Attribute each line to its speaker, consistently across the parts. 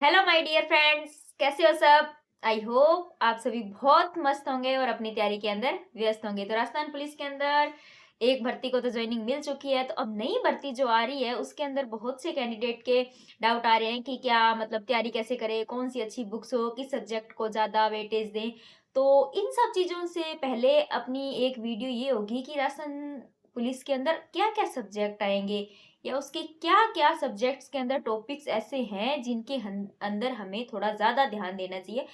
Speaker 1: Hello my dear friends, कैसे हो सब। आई होप आप सभी बहुत मस्त होंगे और अपनी तैयारी के अंदर व्यस्त होंगे। तो राजस्थान पुलिस के अंदर एक भर्ती को तो ज्वाइनिंग मिल चुकी है, तो अब नई भर्ती जो आ रही है उसके अंदर बहुत से कैंडिडेट के डाउट आ रहे हैं कि क्या मतलब तैयारी कैसे करें, कौन सी अच्छी बुक्स हो, किस सब्जेक्ट को ज़्यादा वेटेज दें। तो इन सब चीज़ों से पहले अपनी एक वीडियो ये होगी कि राजस्थान पुलिस के अंदर क्या क्या सब्जेक्ट आएंगे या उसके क्या-क्या सब्जेक्ट्स के अंदर टॉपिक्स ऐसे हैं जिनके अंदर हमें थोड़ा ज़्यादा ध्यान देना चाहिए।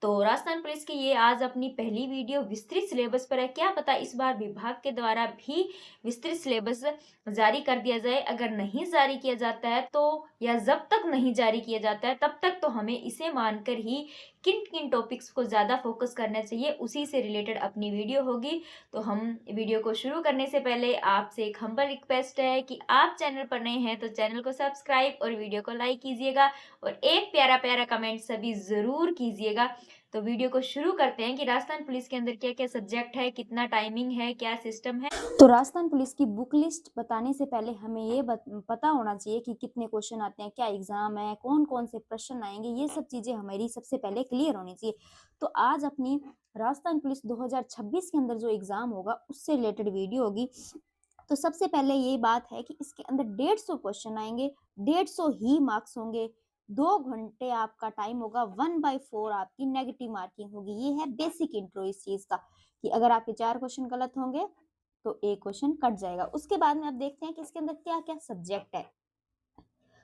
Speaker 1: तो राजस्थान पुलिस की ये आज अपनी पहली वीडियो विस्तृत सिलेबस पर है। क्या पता इस बार विभाग के द्वारा भी विस्तृत सिलेबस जारी कर दिया जाए। अगर नहीं जारी किया जाता है तो या जब तक नहीं जारी किया जाता है तब तक तो हमें इसे मानकर ही किन-किन टॉपिक्स को ज़्यादा फोकस करना चाहिए उसी से रिलेटेड अपनी वीडियो होगी। तो हम वीडियो को शुरू करने से पहले आपसे एक हम्बल रिक्वेस्ट है कि आप चैनल पर नए हैं तो चैनल को सब्सक्राइब और वीडियो को लाइक कीजिएगा और एक प्यारा प्यारा कमेंट सभी ज़रूर कीजिएगा। तो वीडियो को शुरू करते हैं कि राजस्थान पुलिस के अंदर क्या-क्या सब्जेक्ट है, कितना टाइमिंग है, क्या सिस्टम है।
Speaker 2: तो राजस्थान पुलिस की बुक लिस्ट बताने से पहले हमें ये पता होना चाहिए कि कितने क्वेश्चन आते हैं, क्या एग्जाम है, कौन कौन से प्रश्न आएंगे, ये सब चीजें हमारी सबसे पहले क्लियर होनी चाहिए। तो आज अपनी राजस्थान पुलिस 2026 के अंदर जो एग्जाम होगा उससे रिलेटेड वीडियो होगी। तो सबसे पहले ये बात है कि इसके अंदर 150 क्वेश्चन आएंगे, 150 ही मार्क्स होंगे, 2 घंटे आपका टाइम होगा, 1/4 आपकी नेगेटिव मार्किंग होगी। ये है बेसिक इंट्रो इस चीज का कि अगर आपके 4 क्वेश्चन गलत होंगे तो एक क्वेश्चन कट जाएगा। उसके बाद में आप देखते हैं कि इसके अंदर क्या क्या सब्जेक्ट है।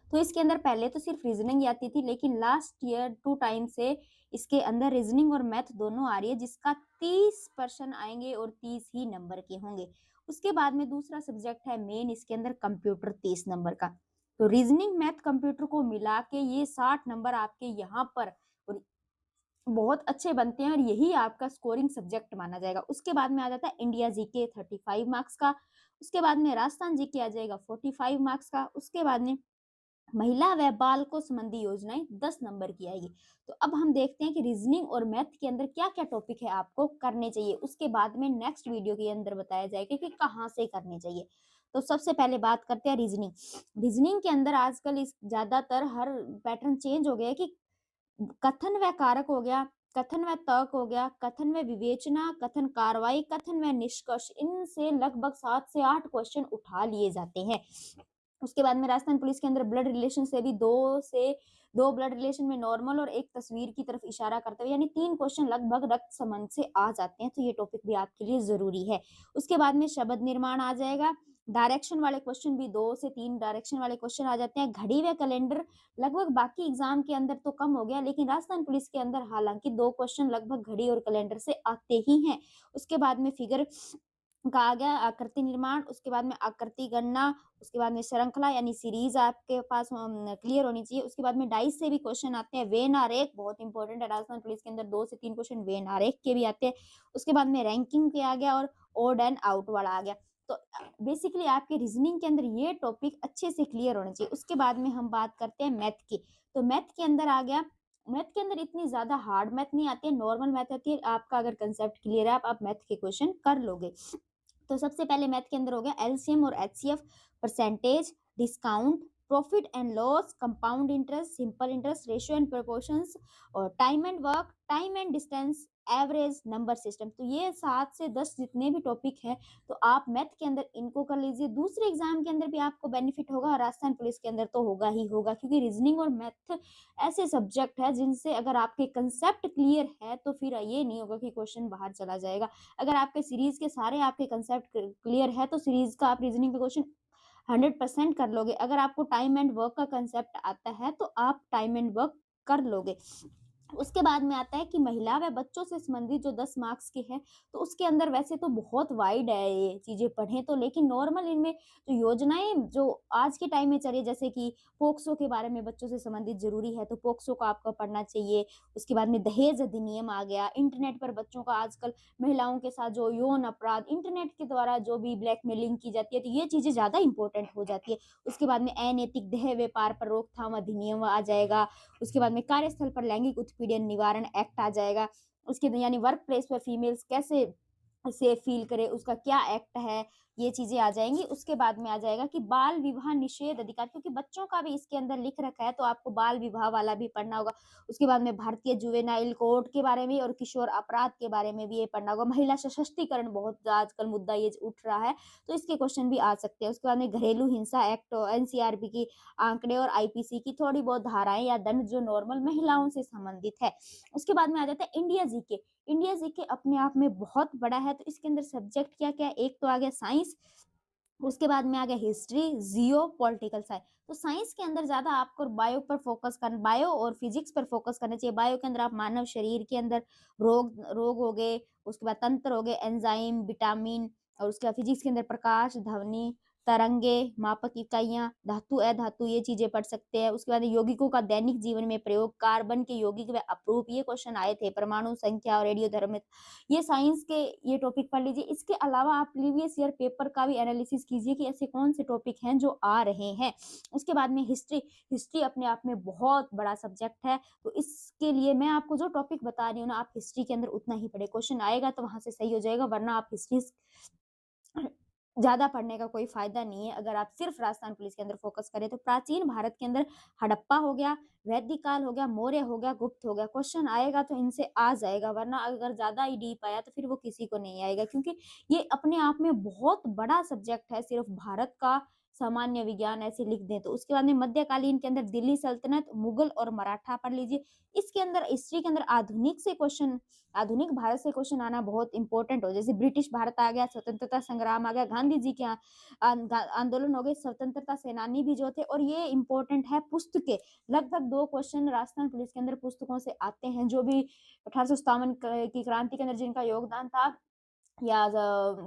Speaker 2: तो इसके अंदर पहले तो सिर्फ रीजनिंग आती थी, लेकिन लास्ट ईयर 2 टाइम से इसके अंदर रीजनिंग और मैथ दोनों आ रही है, जिसका 30 पर्सन आएंगे और 30 ही नंबर के होंगे। उसके बाद में दूसरा सब्जेक्ट है मेन इसके अंदर कंप्यूटर, 30 नंबर का। तो रीजनिंग मैथ कंप्यूटर को मिला के ये 60 नंबर आपके यहाँ पर और बहुत अच्छे बनते हैं और यही आपका स्कोरिंग सब्जेक्ट माना जाएगा। उसके बाद में आ जाता है इंडिया जीके 35 मार्क्स का। उसके बाद में राजस्थान जीके आ जाएगा 45 मार्क्स का। उसके बाद में महिला व बालकों संबंधी योजनाएं 10 नंबर की आएगी। तो अब हम देखते हैं कि रीजनिंग और मैथ के अंदर क्या क्या टॉपिक है आपको करने चाहिए। उसके बाद में नेक्स्ट वीडियो के अंदर बताया जाएगा कि कहाँ से करने चाहिए। तो सबसे पहले बात करते हैं रीजनिंग। रीजनिंग के अंदर आजकल इस ज्यादातर हर पैटर्न चेंज हो गया है कि कथन व कारक हो गया, कथन व तर्क हो गया, कथन व विवेचना, कथन कार्रवाई, कथन व निष्कर्ष, इनसे लगभग 7 से 8 क्वेश्चन उठा लिए जाते हैं। उसके बाद में राजस्थान पुलिस के अंदर ब्लड रिलेशन से भी दो ब्लड रिलेशन में नॉर्मल और एक तस्वीर की तरफ इशारा करते हुए यानी 3 क्वेश्चन लगभग रक्त संबंध से आ जाते हैं। तो ये टॉपिक भी आपके लिए जरूरी है। उसके बाद में शब्द निर्माण आ जाएगा। डायरेक्शन वाले क्वेश्चन भी 2 से 3 डायरेक्शन वाले क्वेश्चन आ जाते हैं। घड़ी व कैलेंडर लगभग बाकी एग्जाम के अंदर तो कम हो गया, लेकिन राजस्थान पुलिस के अंदर हालांकि 2 क्वेश्चन लगभग घड़ी और कैलेंडर से आते ही हैं। उसके बाद में फिगर का आ गया, आकृति निर्माण। उसके बाद में आकृति गणना। उसके बाद में श्रृंखला यानी सीरीज आपके पास क्लियर होनी चाहिए। उसके बाद में डाइस से भी क्वेश्चन आते हैं। वेन आरेख बहुत इंपॉर्टेंट है राजस्थान पुलिस के अंदर, 2 से 3 क्वेश्चन वेन आरेख के भी आते हैं। उसके बाद में रैंकिंग के आ गया और ओड एंड आउट वाला आ गया। तो बेसिकली आपके रीजनिंग के अंदर ये टॉपिक अच्छे से क्लियर होना चाहिए। उसके बाद में हम बात करते हैं मैथ की। तो मैथ के अंदर आ गया, मैथ के अंदर इतनी ज्यादा हार्ड मैथ नहीं आती है, नॉर्मल मैथ आती है। आपका अगर कंसेप्ट क्लियर है आप मैथ के क्वेश्चन कर लोगे। तो सबसे पहले मैथ के अंदर हो गया एलसीएम और HCF, percentage, discount, profit and loss, compound interest, simple interest, ratio and proportions और time and work, time and distance, average, number system. तो ये 7 से 10 जितने भी टॉपिक है तो आप मैथ के अंदर इनको कर लीजिए। दूसरे एग्जाम के अंदर भी आपको बेनिफिट होगा, राजस्थान पुलिस के अंदर तो होगा ही होगा, क्योंकि रीजनिंग और मैथ ऐसे सब्जेक्ट है जिनसे अगर आपके कंसेप्ट क्लियर है तो फिर ये नहीं होगा कि क्वेश्चन बाहर चला जाएगा। अगर आपके सीरीज के सारे आपके कंसेप्ट क्लियर है तो सीरीज का आप रीजनिंग का क्वेश्चन 100% कर लोगे। अगर आपको टाइम एंड वर्क का कंसेप्ट आता है तो आप टाइम एंड वर्क कर लोगे। उसके बाद में आता है कि महिला व बच्चों से संबंधित जो 10 मार्क्स के हैं, तो उसके अंदर वैसे तो बहुत वाइड है ये चीजें पढ़ें तो, लेकिन नॉर्मल इनमें जो योजनाएं जो आज के टाइम में चल रही है, जैसे कि पोक्सो के बारे में बच्चों से संबंधित जरूरी है तो पोक्सो को आपको पढ़ना चाहिए। उसके बाद में दहेज अधिनियम आ गया। इंटरनेट पर बच्चों का आजकल महिलाओं के साथ जो यौन अपराध इंटरनेट के द्वारा जो भी ब्लैकमेलिंग की जाती है, तो ये चीजें ज्यादा इंपॉर्टेंट हो जाती है। उसके बाद में अनैतिक देह व्यापार पर रोकथाम अधिनियम आ जाएगा। उसके बाद में कार्यस्थल पर लैंगिक उत्पीड़न निवारण एक्ट आ जाएगा। उसके यानी वर्क प्लेस पर फीमेल्स कैसे सेफ फील करे उसका क्या एक्ट है, ये चीज़ें आ जाएँगी। उसके बाद में आ जाएगा कि बाल विवाह निषेध अधिकार, क्योंकि बच्चों का भी इसके अंदर लिख रखा है, तो आपको बाल विवाह वाला भी पढ़ना होगा। उसके बाद में भारतीय जुवेनाइल कोड के बारे में और किशोर अपराध के बारे में भी ये पढ़ना होगा। महिला सशक्तिकरण बहुत आजकल मुद्दा ये उठ रहा है, तो इसके क्वेश्चन भी आ सकते हैं। उसके बाद में घरेलू हिंसा एक्ट, एनसीआरबी की आंकड़े और आईपीसी की थोड़ी बहुत धाराएँ या दंड जो नॉर्मल महिलाओं से संबंधित है। उसके बाद में आ जाता है इंडिया जीके। इंडिया जीके अपने आप में बहुत बड़ा है, तो इसके अंदर सब्जेक्ट क्या-क्या है? एक तो आ गया साइंस, उसके बाद में आ गया हिस्ट्री, जियो, पॉलिटिकल साइंस। तो साइंस के अंदर ज़्यादा आपको बायो और फिजिक्स पर फोकस करना चाहिए। बायो के अंदर आप मानव शरीर के अंदर रोग रोग हो गए, उसके बाद तंत्र हो गए, एंजाइम, विटामिन, और उसके बाद फिजिक्स के अंदर प्रकाश, ध्वनि, तरंगे, मापक इकाइयाँ, धातु, अधातु, ये चीज़ें पढ़ सकते हैं। उसके बाद यौगिकों का दैनिक जीवन में प्रयोग, कार्बन के यौगिक व अपरूप, ये क्वेश्चन आए थे, परमाणु संख्या और रेडियोधर्मिता। ये साइंस के ये टॉपिक पढ़ लीजिए। इसके अलावा आप प्रीवियस ईयर पेपर का भी एनालिसिस कीजिए कि ऐसे कौन से टॉपिक हैं जो आ रहे हैं। उसके बाद में हिस्ट्री, हिस्ट्री अपने आप में बहुत बड़ा सब्जेक्ट है, तो इसके लिए मैं आपको जो टॉपिक बता रही हूँ ना, आप हिस्ट्री के अंदर उतना ही पढ़ें। क्वेश्चन आएगा तो वहाँ से सही हो जाएगा, वरना आप हिस्ट्री ज़्यादा पढ़ने का कोई फ़ायदा नहीं है, अगर आप सिर्फ़ राजस्थान पुलिस के अंदर फ़ोकस करें। तो प्राचीन भारत के अंदर हड़प्पा हो गया, वैदिक काल हो गया, मौर्य हो गया, गुप्त हो गया। क्वेश्चन आएगा तो इनसे आ जाएगा, वरना अगर ज़्यादा ही डीप आया तो फिर वो किसी को नहीं आएगा, क्योंकि ये अपने आप में बहुत बड़ा सब्जेक्ट है। सिर्फ़ भारत का सामान्य विज्ञान ऐसे लिख दें तो। उसके बाद में मध्यकालीन के अंदर दिल्ली सल्तनत, मुगल और मराठा पढ़ लीजिए। इसके अंदर हिस्ट्री के अंदर आधुनिक भारत से क्वेश्चन आना बहुत इंपॉर्टेंट हो, जैसे ब्रिटिश भारत आ गया, स्वतंत्रता संग्राम आ गया, गांधी जी के आंदोलन हो गए, स्वतंत्रता सेनानी भी जो थे। और ये इंपॉर्टेंट है पुस्तकें, लगभग 2 क्वेश्चन राजस्थान पुलिस के अंदर पुस्तकों से आते हैं, जो भी 1857 की क्रांति के अंदर जिनका योगदान था, या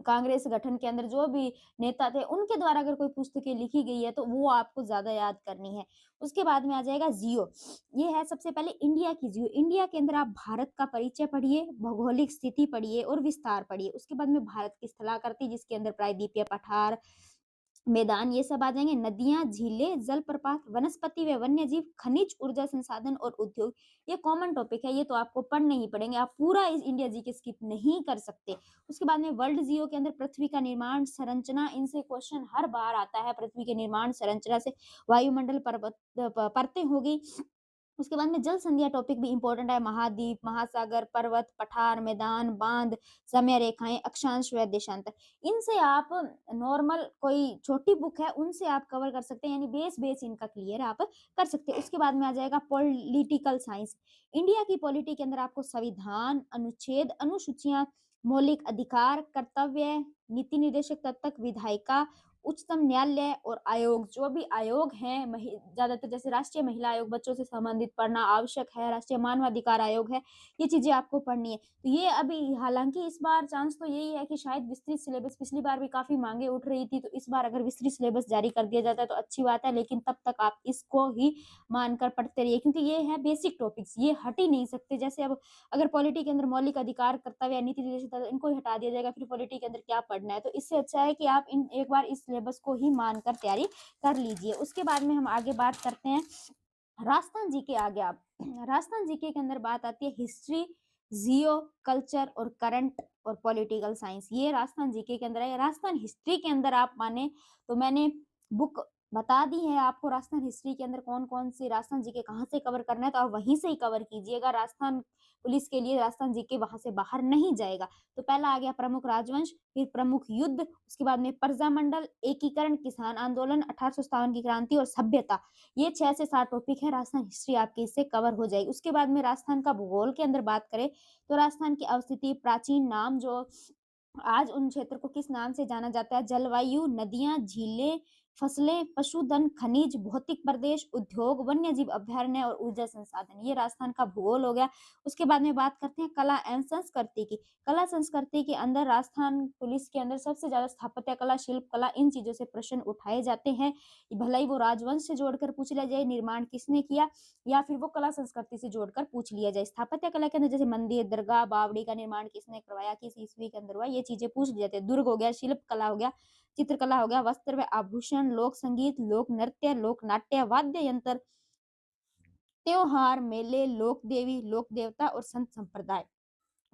Speaker 2: कांग्रेस गठन के अंदर जो भी नेता थे, उनके द्वारा अगर कोई पुस्तकें लिखी गई है तो वो आपको ज़्यादा याद करनी है। उसके बाद में आ जाएगा जियो। ये है सबसे पहले इंडिया की जियो। इंडिया के अंदर आप भारत का परिचय पढ़िए, भौगोलिक स्थिति पढ़िए और विस्तार पढ़िए। उसके बाद में भारत की स्थलाकृति, जिसके अंदर प्रायद्वीपीय पठार, मैदान, ये सब आ जाएँगे। नदियाँ, झीलें, जलप्रपात, वनस्पति व वन्यजीव, खनिज, ऊर्जा संसाधन और उद्योग, ये कॉमन टॉपिक है, ये तो आपको पढ़ने ही पड़ेंगे। आप पूरा इस इंडिया जीके स्किप नहीं कर सकते। उसके बाद में वर्ल्ड जियो के अंदर पृथ्वी का निर्माण, संरचना, इनसे क्वेश्चन हर बार आता है। पृथ्वी के निर्माण, संरचना से वायुमंडल, परतें हो गई। उसके बाद में जल संधियाँ टॉपिक भी इम्पोर्टेंट है। महाद्वीप, महासागर, पर्वत, पठार, मैदान, बांध, समय रेखाएँ, अक्षांश व देशांतर। इनसे आप नॉर्मल कोई छोटी बुक है, उनसे आप कवर कर सकते हैं, यानी बेस इनका क्लियर आप कर सकते हैं। उसके बाद में आ जाएगा पॉलिटिकल साइंस। इंडिया की पॉलिटी के अंदर आपको संविधान, अनुच्छेद, अनुसूचियाँ, मौलिक अधिकार, कर्तव्य, नीति निर्देशक तत्व, विधायिका, उच्चतम न्यायालय और आयोग, जो भी आयोग हैं, ज़्यादातर जैसे राष्ट्रीय महिला आयोग, बच्चों से संबंधित पढ़ना आवश्यक है, राष्ट्रीय मानवाधिकार आयोग है, ये चीज़ें आपको पढ़नी है। तो ये अभी हालाँकि इस बार चांस तो यही है कि शायद विस्तृत सिलेबस, पिछली बार भी काफ़ी माँगे उठ रही थी, तो इस बार अगर विस्तृत सिलेबस जारी कर दिया जाता है तो अच्छी बात है, लेकिन तब तक आप इसको ही मानकर पढ़ते रहिए, क्योंकि ये है बेसिक टॉपिक्स, ये हट ही नहीं सकते। जैसे अब अगर पॉलिटी के अंदर मौलिक अधिकार, कर्तव्य, नीति निर्देशित इनको ही हटा दिया जाएगा, फिर पॉलिटी के अंदर क्या पढ़ना है? तो इससे अच्छा है कि आप इन एक बार इस सिलेबस को ही मानकर तैयारी कर लीजिए। उसके बाद में हम आगे बात करते हैं राजस्थान जीके। आ गया अब राजस्थान जीके के अंदर बात आती है हिस्ट्री, जियो, कल्चर और करंट और पॉलिटिकल साइंस, ये राजस्थान जीके के अंदर है। राजस्थान हिस्ट्री के अंदर आप माने तो मैंने बुक बता दी है आपको, राजस्थान हिस्ट्री के अंदर कौन-कौन सी राजस्थान जीके कहाँ से कवर करना है, तो आप वहीं से ही कवर कीजिएगा। राजस्थान पुलिस के लिए राजस्थान जीके वहाँ से बाहर नहीं जाएगा। तो पहला आ गया प्रमुख राजवंश, फिर प्रमुख युद्ध, उसके बाद में प्रजामंडल, एकीकरण, किसान आंदोलन, 1857 की क्रांति और सभ्यता। ये 6 से 7 टॉपिक है, राजस्थान हिस्ट्री आपकी इससे कवर हो जाएगी। उसके बाद में राजस्थान का भूगोल के अंदर बात करें तो राजस्थान की अवस्थिति, प्राचीन नाम, जो आज उन क्षेत्र को किस नाम से जाना जाता है, जलवायु, नदियाँ, झीलें, फसलें, पशुधन, खनिज, भौतिक प्रदेश, उद्योग, वन्यजीव अभयारण्य और ऊर्जा संसाधन, ये राजस्थान का भूगोल हो गया। उसके बाद में बात करते हैं कला एवं संस्कृति की। कला संस्कृति के अंदर राजस्थान पुलिस के अंदर सबसे ज़्यादा स्थापत्य कला, शिल्प कला, इन चीज़ों से प्रश्न उठाए जाते हैं। भले ही वो राजवंश से जोड़कर पूछ लिया जाए, निर्माण किसने किया, या फिर वो कला संस्कृति से जोड़कर पूछ लिया जाए। स्थापत्य कला के अंदर जैसे मंदिर, दरगाह, बावड़ी का निर्माण किसने करवाया, किस ईस्वी के अंदर हुआ, ये चीज़ें पूछ ली जाती है। दुर्ग हो गया, शिल्प कला हो गया, चित्रकला हो गया, वस्त्र व आभूषण, लोक संगीत, लोक नृत्य, लोक नाट्य, वाद्य यंत्र, त्योहार, मेले, लोक देवी, लोक देवता और संत संप्रदाय।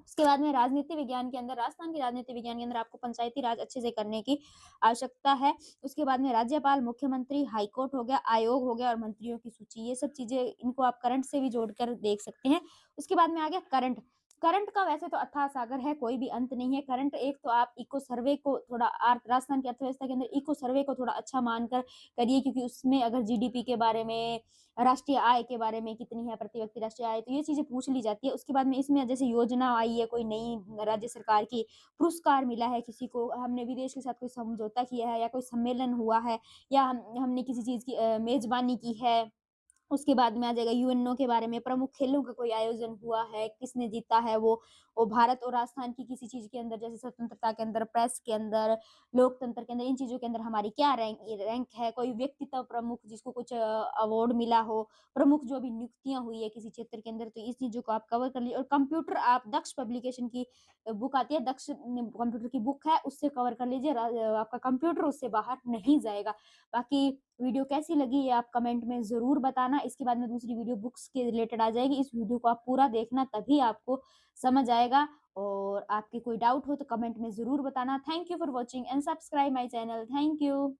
Speaker 2: उसके बाद में राजनीति विज्ञान के अंदर राजस्थान के राजनीति विज्ञान के अंदर आपको पंचायती राज अच्छे से करने की आवश्यकता है। उसके बाद में राज्यपाल, मुख्यमंत्री, हाईकोर्ट हो गया, आयोग हो गया और मंत्रियों की सूची, ये सब चीज़ें इनको आप करंट से भी जोड़कर देख सकते हैं। उसके बाद में आ गया करंट। करंट का वैसे तो अथाह सागर है, कोई भी अंत नहीं है। करंट एक तो आप इको सर्वे को थोड़ा राजस्थान की अर्थव्यवस्था के अंदर इको सर्वे को थोड़ा अच्छा मानकर करिए, क्योंकि उसमें अगर जीडीपी के बारे में, राष्ट्रीय आय के बारे में कितनी है प्रति व्यक्ति राष्ट्रीय आय, तो ये चीज़ें पूछ ली जाती है। उसके बाद में इसमें जैसे योजना आई है कोई नई राज्य सरकार की, पुरस्कार मिला है किसी को, हमने विदेश के साथ कोई समझौता किया है या कोई सम्मेलन हुआ है या हमने किसी चीज़ की मेज़बानी की है, उसके बाद में आ जाएगा यूएनओ के बारे में, प्रमुख खेलों का कोई आयोजन हुआ है, किसने जीता है वो भारत और राजस्थान की किसी चीज़ के अंदर, जैसे स्वतंत्रता के अंदर, प्रेस के अंदर, लोकतंत्र के अंदर, इन चीज़ों के अंदर हमारी क्या रैंक है, कोई व्यक्तित्व प्रमुख जिसको कुछ अवार्ड मिला हो, प्रमुख जो अभी नियुक्तियाँ हुई है किसी क्षेत्र के अंदर, तो इस चीज़ों को आप कवर कर लीजिए। और कंप्यूटर आप दक्ष पब्लिकेशन की बुक आती है, दक्ष कंप्यूटर की बुक है, उससे कवर कर लीजिए, आपका कंप्यूटर उससे बाहर नहीं जाएगा। बाकी वीडियो कैसी लगी ये आप कमेंट में ज़रूर बताना। इसके बाद में दूसरी वीडियो बुक्स के रिलेटेड आ जाएगी। इस वीडियो को आप पूरा देखना, तभी आपको समझ आएगा। और आपके कोई डाउट हो तो कमेंट में ज़रूर बताना। Thank you for watching and subscribe my channel. Thank you.